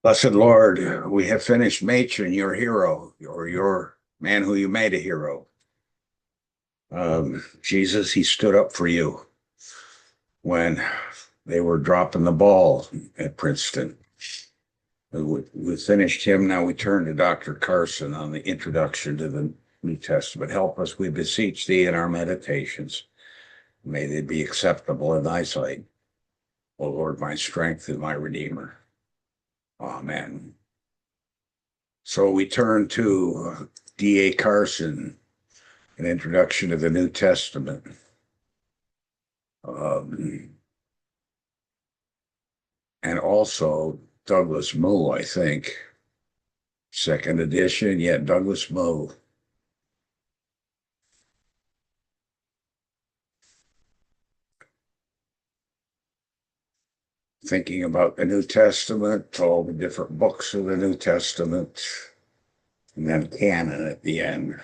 Blessed Lord, we have finished Machen, your hero, or your man who you made a hero. Jesus, he stood up for you when they were dropping the ball at Princeton. We finished him. Now we turn to Dr. Carson on the introduction to the New Testament. Help us, we beseech thee, in our meditations. May they be acceptable in thy sight, O Lord, my strength and my Redeemer. Amen. So we turn to D.A. Carson, an introduction to the New Testament. And also Douglas Moo, I think. Second edition, yet Douglas Moo. Thinking about the New Testament, all the different books of the New Testament, and then canon at the end.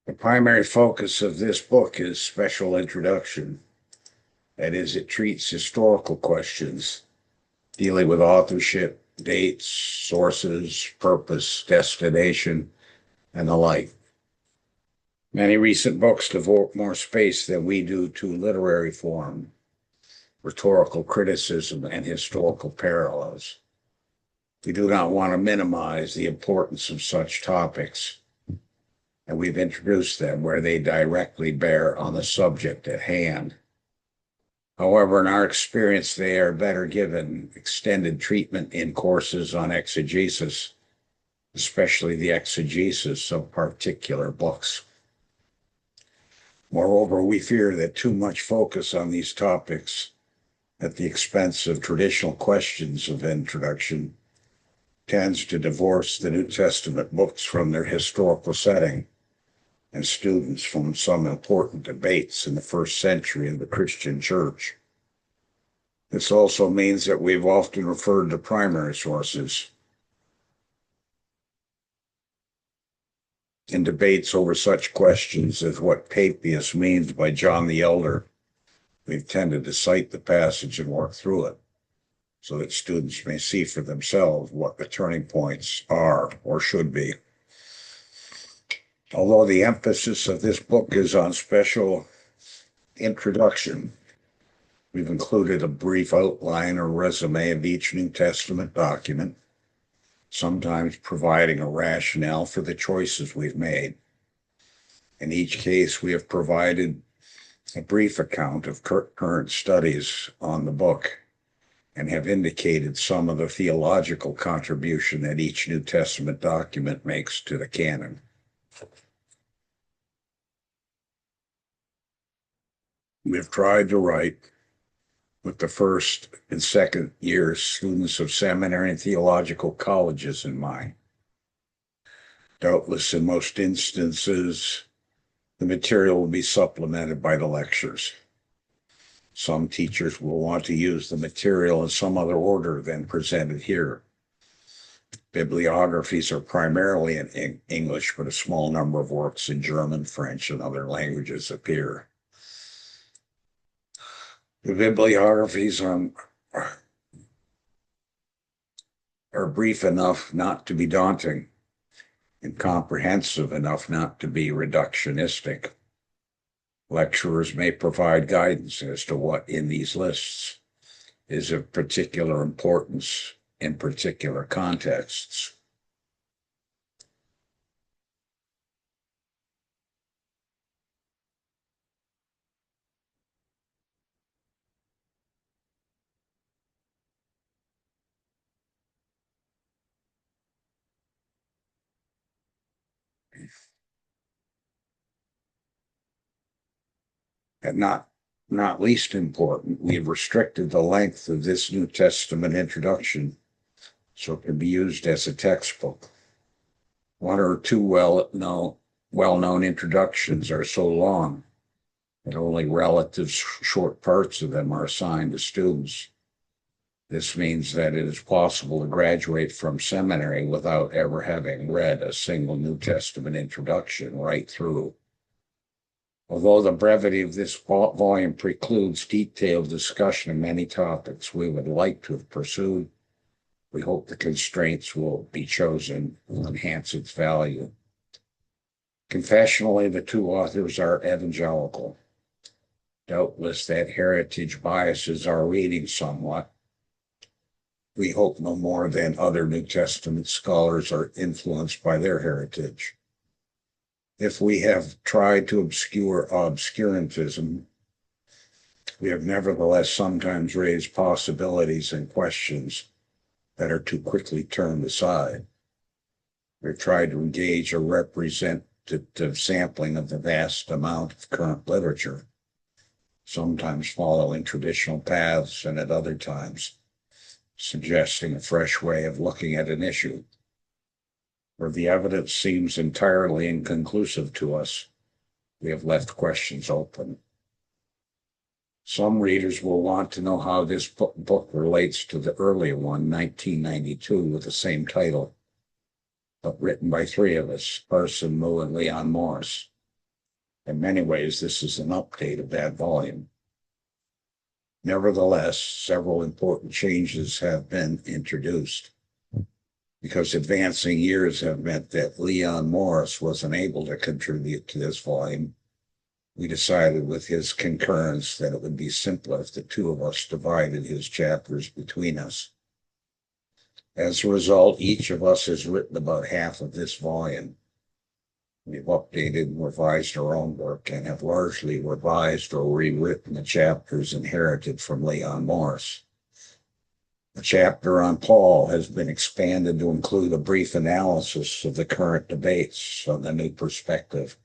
The primary focus of this book is special introduction. That is, it treats historical questions dealing with authorship, dates, sources, purpose, destination, and the like. Many recent books devote more space than we do to literary form, rhetorical criticism, and historical parallels. We do not want to minimize the importance of such topics, and we've introduced them where they directly bear on the subject at hand. However, in our experience, they are better given extended treatment in courses on exegesis, especially the exegesis of particular books. Moreover, we fear that too much focus on these topics at the expense of traditional questions of introduction tends to divorce the New Testament books from their historical setting and students from some important debates in the first century of the Christian church. This also means that we've often referred to primary sources in debates over such questions as what Papias means by John the Elder. We've tended to cite the passage and work through it so that students may see for themselves what the turning points are or should be. Although the emphasis of this book is on special introduction, we've included a brief outline or resume of each New Testament document, sometimes providing a rationale for the choices we've made. In each case, we have provided a brief account of current studies on the book and have indicated some of the theological contribution that each New Testament document makes to the canon. We've tried to write with the first and second year students of seminary and theological colleges in mind. Doubtless, in most instances, the material will be supplemented by the lectures. Some teachers will want to use the material in some other order than presented here. Bibliographies are primarily in English, but a small number of works in German, French, and other languages appear. The bibliographies are brief enough not to be daunting and comprehensive enough not to be reductionistic. Lecturers may provide guidance as to what in these lists is of particular importance in particular contexts. And not least important, we've restricted the length of this New Testament introduction so it can be used as a textbook. One or two well-known introductions are so long that only relative short parts of them are assigned to students. This means that it is possible to graduate from seminary without ever having read a single New Testament introduction right through. Although the brevity of this volume precludes detailed discussion of many topics we would like to have pursued, we hope the constraints will be chosen will enhance its value. Confessionally, the two authors are evangelical. Doubtless that heritage biases our reading somewhat. We hope no more than other New Testament scholars are influenced by their heritage. If we have tried to obscure obscurantism, we have nevertheless sometimes raised possibilities and questions that are too quickly turned aside. We've tried to engage a representative sampling of the vast amount of current literature, sometimes following traditional paths and at other times suggesting a fresh way of looking at an issue. Where the evidence seems entirely inconclusive to us, we have left questions open. Some readers will want to know how this book relates to the earlier one, 1992, with the same title, but written by three of us, Carson, Moo, and Leon Morris. In many ways, this is an update of that volume. Nevertheless, several important changes have been introduced. Because advancing years have meant that Leon Morris was unable to contribute to this volume, we decided with his concurrence that it would be simpler if the two of us divided his chapters between us. As a result, each of us has written about half of this volume. We've updated and revised our own work and have largely revised or rewritten the chapters inherited from Leon Morris. The chapter on Paul has been expanded to include a brief analysis of the current debates on the new perspective.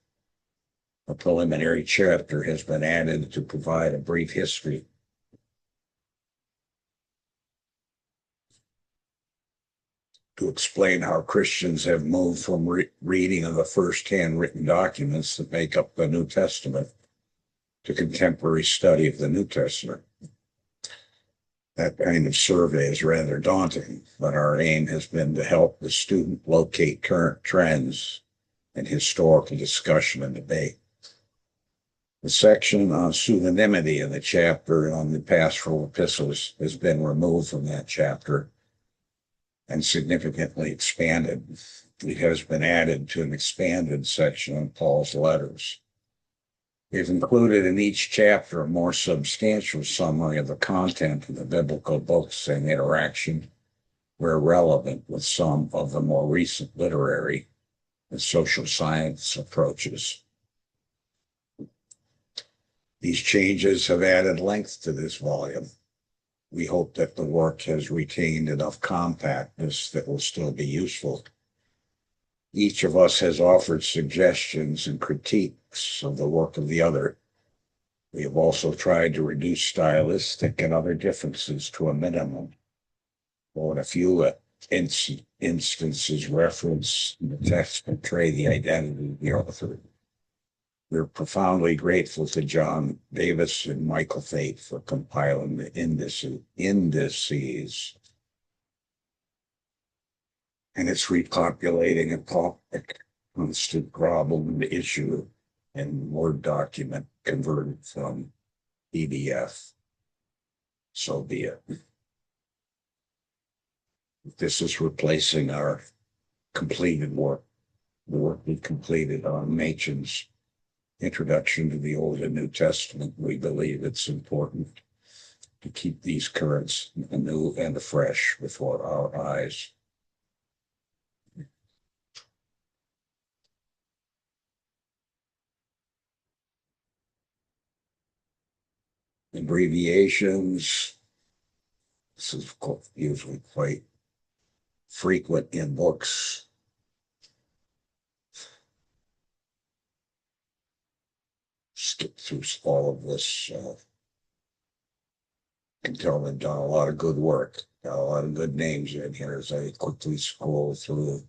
A preliminary chapter has been added to provide a brief history. To explain how Christians have moved from reading of the first-hand written documents that make up the New Testament to contemporary study of the New Testament. That kind of survey is rather daunting, but our aim has been to help the student locate current trends and historical discussion and debate. The section on pseudonymity in the chapter on the pastoral epistles has been removed from that chapter and significantly expanded. It has been added to an expanded section on Paul's letters. We've included in each chapter a more substantial summary of the content of the biblical books and interaction where relevant with some of the more recent literary and social science approaches. These changes have added length to this volume. We hope that the work has retained enough compactness that will still be useful. Each of us has offered suggestions and critiques of the work of the other. We have also tried to reduce stylistic and other differences to a minimum, though in a few instances reference in the text betray the identity of the author. We're profoundly grateful to John Davis and Michael Fate for compiling the indices and it's repopulating a constant problem issue in Word document converted from PDF. So be it. This is replacing our completed work, the work we completed on Machen's Introduction to the Old and New Testament. We believe it's important to keep these currents anew and afresh before our eyes. Abbreviations. This is usually quite frequent in books. Skip through all of this. Can tell they've done a lot of good work. Got a lot of good names in here as I quickly scroll through.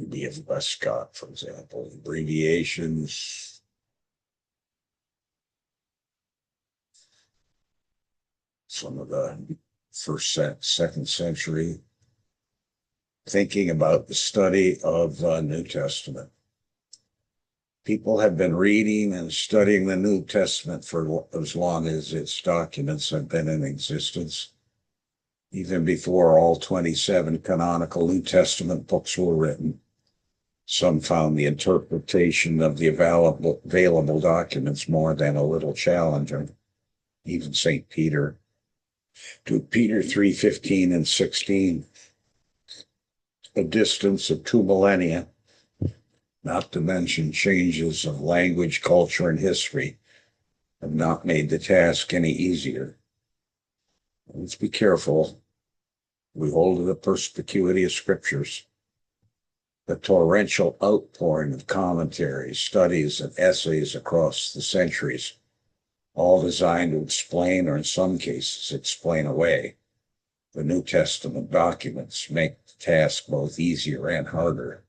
D.F. Westcott, for example, abbreviations. Some of the second century thinking about the study of the New Testament. People have been reading and studying the New Testament for as long as its documents have been in existence. Even before all 27 canonical New Testament books were written, some found the interpretation of the available documents more than a little challenging. Even St. Peter. To Peter 3:15 and 16, a distance of 2 millennia, not to mention changes of language, culture, and history, have not made the task any easier. Let's be careful. We hold to the perspicuity of scriptures. The torrential outpouring of commentaries, studies, and essays across the centuries, all designed to explain, or in some cases explain away, the New Testament documents, make the task both easier and harder.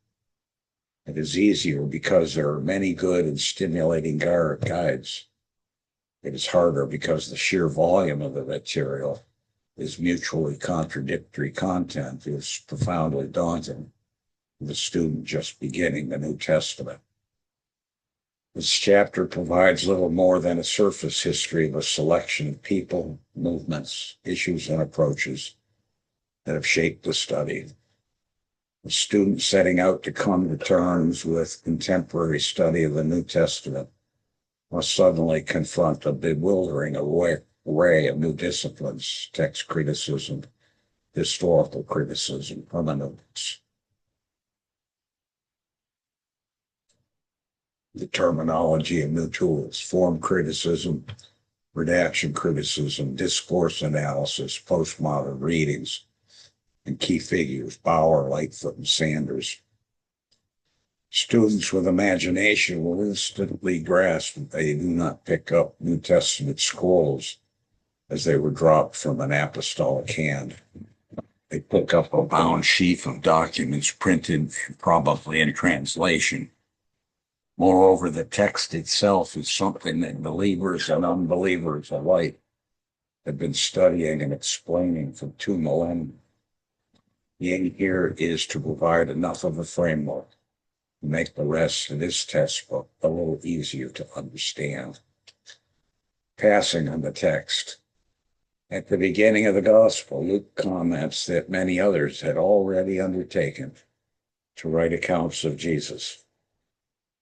It is easier because there are many good and stimulating guides. It is harder because the sheer volume of the material is mutually contradictory content is profoundly daunting to the student just beginning the New Testament. This chapter provides little more than a surface history of a selection of people, movements, issues, and approaches that have shaped the study. The student setting out to come to terms with contemporary study of the New Testament must suddenly confront a bewildering array of new disciplines: text criticism, historical criticism, hermeneutics. The terminology of new tools: form criticism, redaction criticism, discourse analysis, postmodern readings, and key figures: Bauer, Lightfoot, and Sanders. Students with imagination will instantly grasp that they do not pick up New Testament scrolls as they were dropped from an apostolic hand. They pick up a bound sheaf of documents printed probably in translation. Moreover, the text itself is something that believers and unbelievers alike have been studying and explaining for 2 millennia. The aim here is to provide enough of a framework to make the rest of this textbook a little easier to understand. Passing on the text. At the beginning of the Gospel, Luke comments that many others had already undertaken to write accounts of Jesus.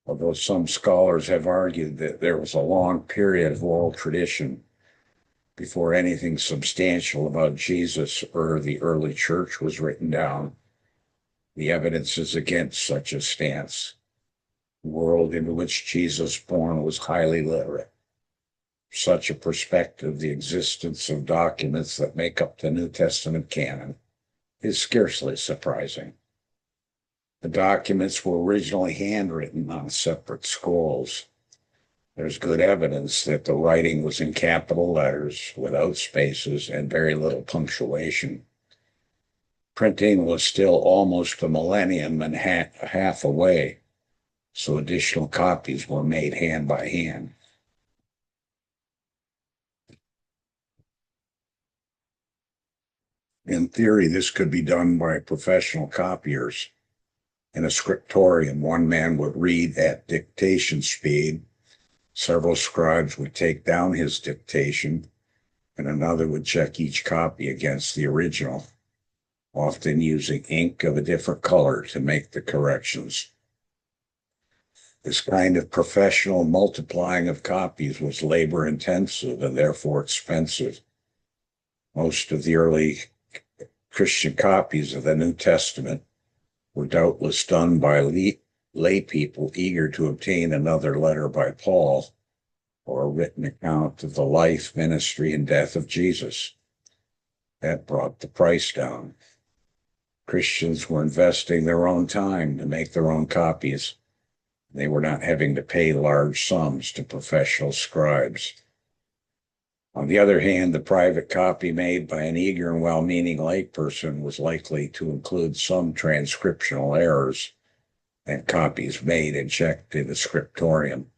Although some scholars have argued that there was a long period of oral tradition before anything substantial about Jesus or the early church was written down, the evidence is against such a stance. The world into which Jesus was born was highly literate. Such a perspective, the existence of documents that make up the New Testament canon is scarcely surprising. The documents were originally handwritten on separate scrolls. There's good evidence that the writing was in capital letters, without spaces, and very little punctuation. Printing was still almost a millennium and half away, so additional copies were made hand by hand. In theory, this could be done by professional copiers. In a scriptorium, one man would read at dictation speed, several scribes would take down his dictation, and another would check each copy against the original, often using ink of a different color to make the corrections. This kind of professional multiplying of copies was labor-intensive and therefore expensive. Most of the early Christian copies of the New Testament were doubtless done by lay people eager to obtain another letter by Paul or a written account of the life, ministry, and death of Jesus. That brought the price down. Christians were investing their own time to make their own copies. They were not having to pay large sums to professional scribes. On the other hand, the private copy made by an eager and well-meaning layperson was likely to include some transcriptional errors and copies made and checked in the scriptorium.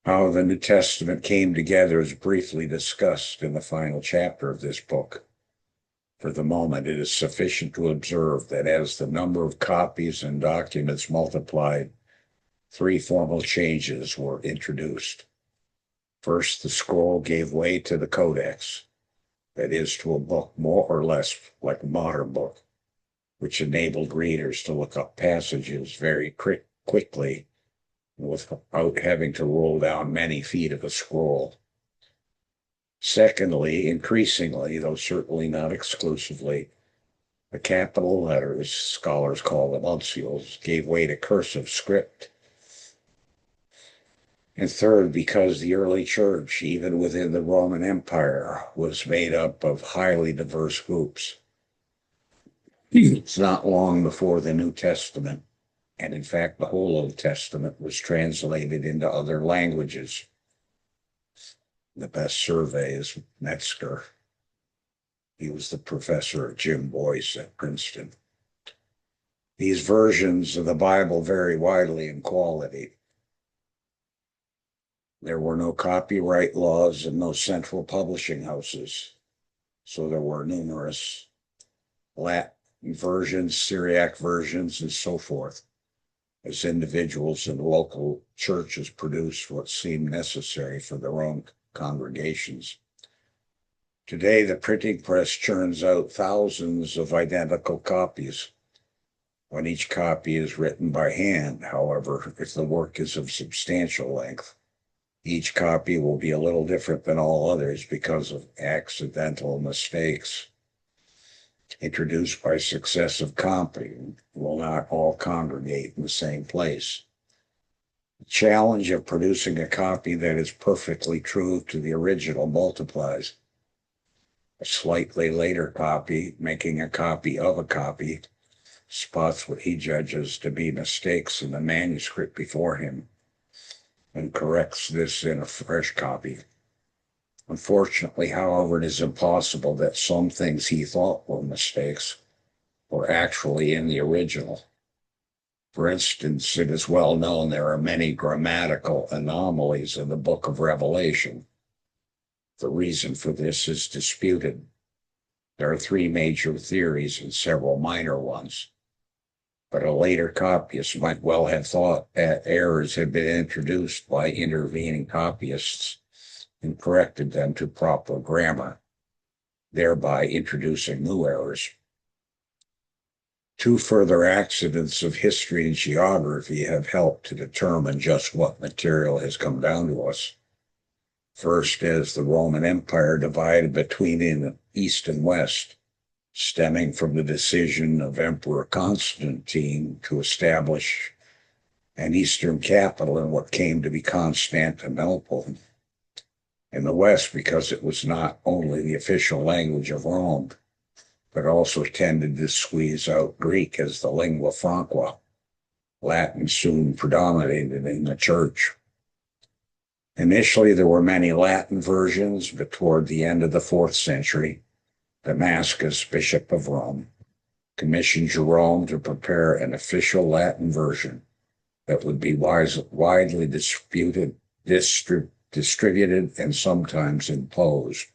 How the New Testament came together is briefly discussed in the final chapter of this book. For the moment, it is sufficient to observe that as the number of copies and documents multiplied, three formal changes were introduced. First, the scroll gave way to the codex, that is, to a book more or less like a modern book, which enabled readers to look up passages very quickly without having to roll down many feet of a scroll. Secondly, increasingly, though certainly not exclusively, the capital letters, scholars call them uncials, gave way to cursive script. And third, because the early church, even within the Roman Empire, was made up of highly diverse groups. It's not long before the New Testament, and in fact, the whole Old Testament was translated into other languages. The best survey is Metzger. He was the professor of Jim Boyce at Princeton. These versions of the Bible vary widely in quality. There were no copyright laws and no central publishing houses, so there were numerous Latin versions, Syriac versions, and so forth, as individuals and local churches produced what seemed necessary for their own congregations. Today, the printing press churns out thousands of identical copies. When each copy is written by hand, however, if the work is of substantial length, each copy will be a little different than all others because of accidental mistakes introduced by successive copying will not all congregate in the same place. The challenge of producing a copy that is perfectly true to the original multiplies. A slightly later copy, making a copy of a copy, spots what he judges to be mistakes in the manuscript before him and corrects this in a fresh copy. Unfortunately, however, it is impossible that some things he thought were mistakes were actually in the original. For instance, it is well known there are many grammatical anomalies in the book of Revelation. The reason for this is disputed. There are three major theories and several minor ones, but a later copyist might well have thought that errors had been introduced by intervening copyists and corrected them to proper grammar, thereby introducing new errors. Two further accidents of history and geography have helped to determine just what material has come down to us. First, as the Roman Empire divided between the East and West, stemming from the decision of Emperor Constantine to establish an Eastern capital in what came to be Constantinople. In the West, because it was not only the official language of Rome, but also tended to squeeze out Greek as the lingua franca. Latin soon predominated in the church. Initially, there were many Latin versions, but toward the end of the 4th century, Damascus, Bishop of Rome, commissioned Jerome to prepare an official Latin version that would be widely distributed and sometimes imposed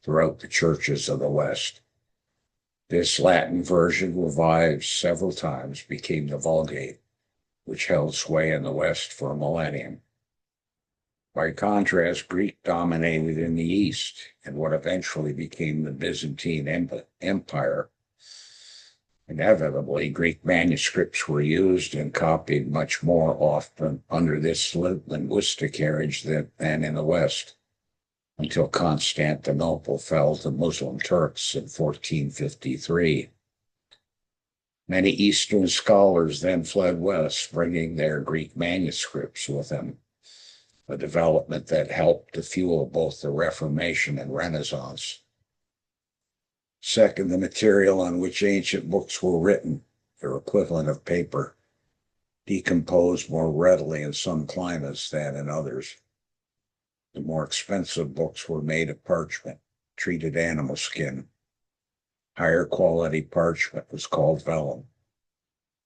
throughout the churches of the West. This Latin version, revised several times, became the Vulgate, which held sway in the West for a millennium. By contrast, Greek dominated in the East, and what eventually became the Byzantine Empire. Inevitably, Greek manuscripts were used and copied much more often under this linguistic heritage than in the West, until Constantinople fell to Muslim Turks in 1453. Many Eastern scholars then fled west, bringing their Greek manuscripts with them, a development that helped to fuel both the Reformation and Renaissance. Second, the material on which ancient books were written, their equivalent of paper, decomposed more readily in some climates than in others. The more expensive books were made of parchment, treated animal skin. Higher quality parchment was called vellum.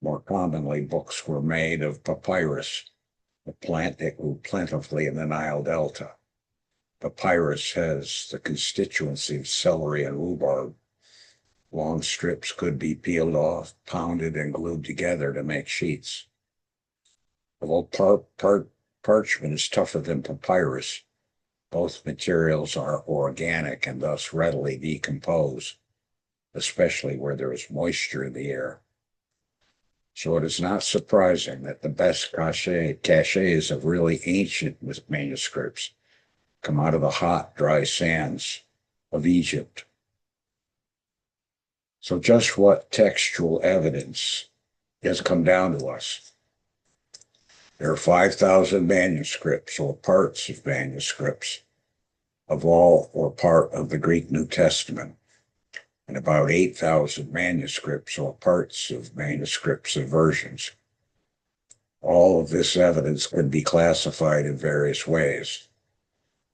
More commonly, books were made of papyrus, a plant that grew plentifully in the Nile Delta. Papyrus has the constituency of celery and rhubarb, Long strips could be peeled off, pounded, and glued together to make sheets. Although parchment is tougher than papyrus, both materials are organic and thus readily decompose, especially where there is moisture in the air. So it is not surprising that the best caches of really ancient manuscripts come out of the hot, dry sands of Egypt. So just what textual evidence has come down to us? There are 5,000 manuscripts or parts of manuscripts of all or part of the Greek New Testament, and about 8,000 manuscripts or parts of manuscripts and versions. All of this evidence can be classified in various ways.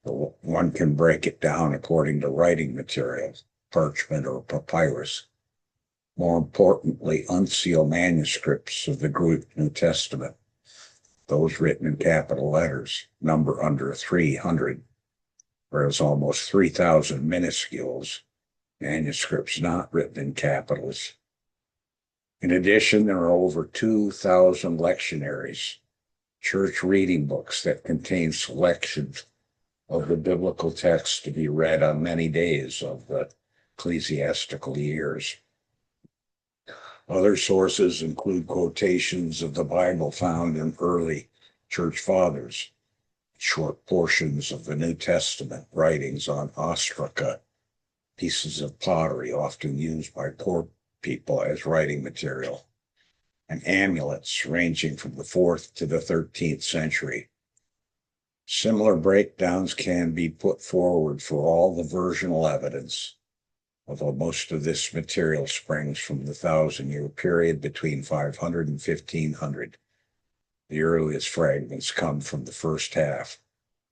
One can break it down according to writing materials, parchment or papyrus. More importantly, unsealed manuscripts of the Greek New Testament, those written in capital letters, number under 300, whereas almost 3,000 minuscules, manuscripts not written in capitals. In addition, there are over 2,000 lectionaries, church reading books that contain selections of the biblical text to be read on many days of the ecclesiastical years. Other sources include quotations of the Bible found in early church fathers, short portions of the New Testament, writings on ostraca, pieces of pottery often used by poor people as writing material, and amulets ranging from the 4th to the 13th century. Similar breakdowns can be put forward for all the versional evidence, although most of this material springs from the 1,000-year period between 500 and 1500. The earliest fragments come from the first half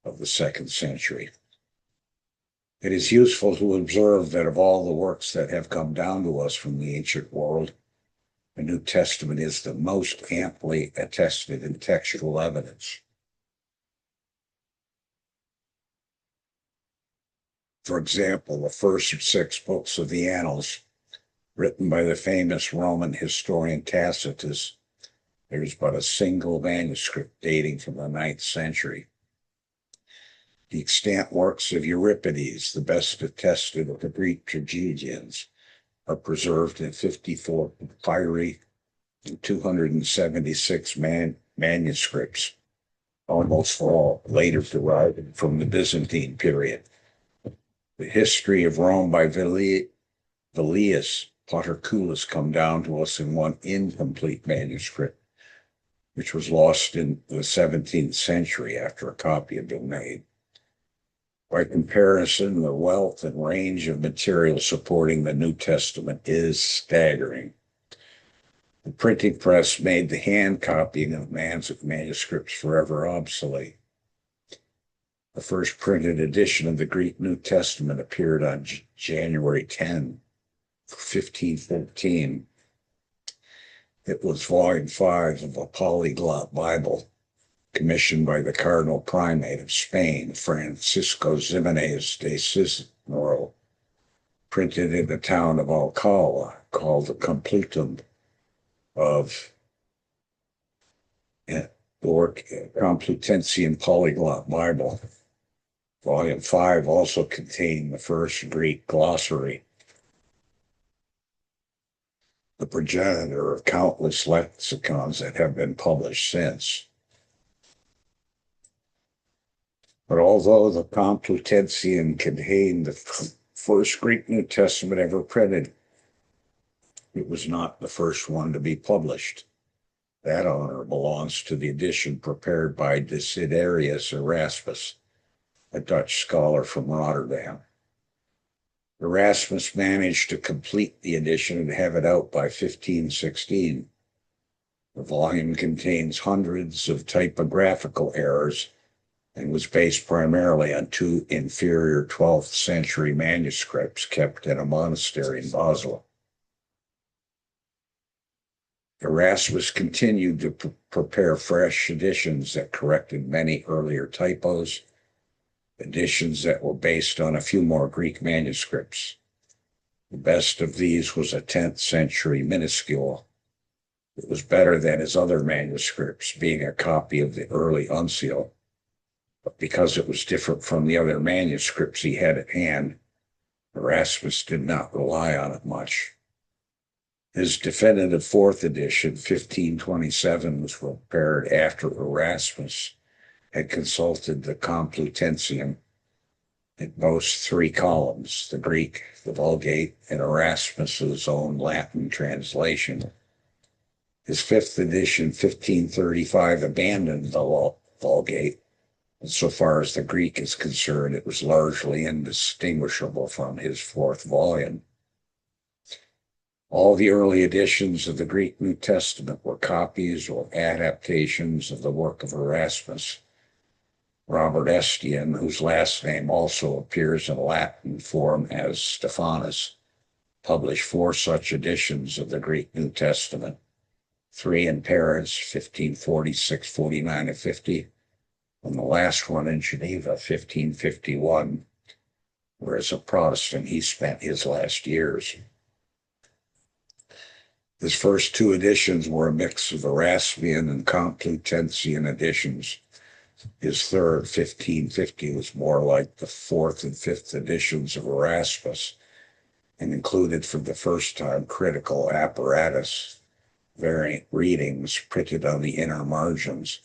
of the 2nd century. It is useful to observe that of all the works that have come down to us from the ancient world, the New Testament is the most amply attested in textual evidence. For example, the first 6 books of the Annals, written by the famous Roman historian Tacitus, there is but a single manuscript dating from the 9th century. The extant works of Euripides, the best attested of the Greek tragedians, are preserved in 54 papyri and 276 manuscripts, almost all later derived from the Byzantine period. The history of Rome by Velleius Paterculus come down to us in one incomplete manuscript, which was lost in the 17th century after a copy had been made. By comparison, the wealth and range of material supporting the New Testament is staggering. The printing press made the hand copying of manuscripts forever obsolete. The first printed edition of the Greek New Testament appeared on January 10, 1514. It was volume 5 of a polyglot Bible commissioned by the Cardinal Primate of Spain, Francisco Ximenes de Cisnero, printed in the town of Alcala, called the Completum of or Complutensian Polyglot Bible. Volume 5 also contained the first Greek glossary, the progenitor of countless lexicons that have been published since. But although the Complutensian contained the first Greek New Testament ever printed, it was not the first one to be published. That honor belongs to the edition prepared by Desiderius Erasmus, a Dutch scholar from Rotterdam. Erasmus managed to complete the edition and have it out by 1516. The volume contains hundreds of typographical errors and was based primarily on 2 inferior 12th century manuscripts kept in a monastery in Basel. Erasmus continued to prepare fresh editions that corrected many earlier typos, editions that were based on a few more Greek manuscripts. The best of these was a 10th century minuscule. It was better than his other manuscripts, being a copy of the early uncial, but because it was different from the other manuscripts he had at hand, Erasmus did not rely on it much. His definitive fourth edition, 1527, was prepared after Erasmus had consulted the Complutensian. It boasts 3 columns, the Greek, the Vulgate, and Erasmus's own Latin translation. His fifth edition, 1535, abandoned the Vulgate. And so far as the Greek is concerned, it was largely indistinguishable from his fourth volume. All the early editions of the Greek New Testament were copies or adaptations of the work of Erasmus. Robert Estienne, whose last name also appears in Latin form as Stephanus, published 4 such editions of the Greek New Testament, 3 in Paris, 1546, 49, and 50, and the last one in Geneva, 1551, where as a Protestant he spent his last years. His first 2 editions were a mix of Erasmian and Complutensian editions. His third, 1550, was more like the 4th and 5th editions of Erasmus and included for the first time critical apparatus, variant readings printed on the inner margins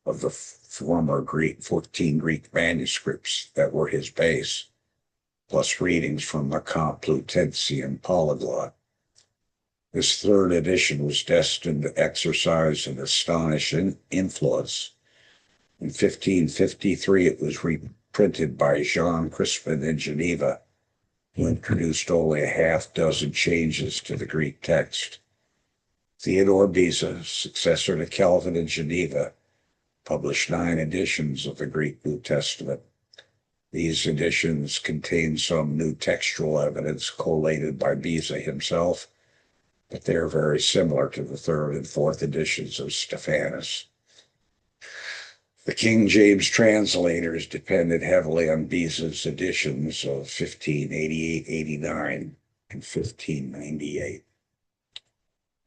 of the former 14 Greek manuscripts that were his base, plus readings from the Complutensian polyglot. This third edition was destined to exercise an astonishing influence. In 1553, it was reprinted by Jean Crispin in Geneva, who introduced only a half-dozen changes to the Greek text. Theodore Beza, successor to Calvin in Geneva, published 9 editions of the Greek New Testament. These editions contain some new textual evidence collated by Beza himself, but they're very similar to the 3rd and 4th editions of Stephanus. The King James translators depended heavily on Beza's editions of 1588, 89, and 1598.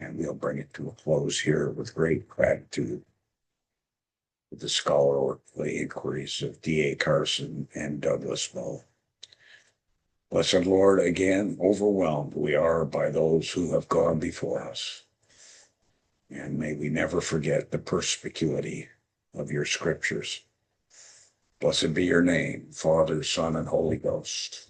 And we'll bring it to a close here with great gratitude for the scholarly inquiries of D.A. Carson and Douglas Moe. Blessed Lord, again, overwhelmed we are by those who have gone before us. And may we never forget the perspicuity of your scriptures. Blessed be your name, Father, Son, and Holy Ghost.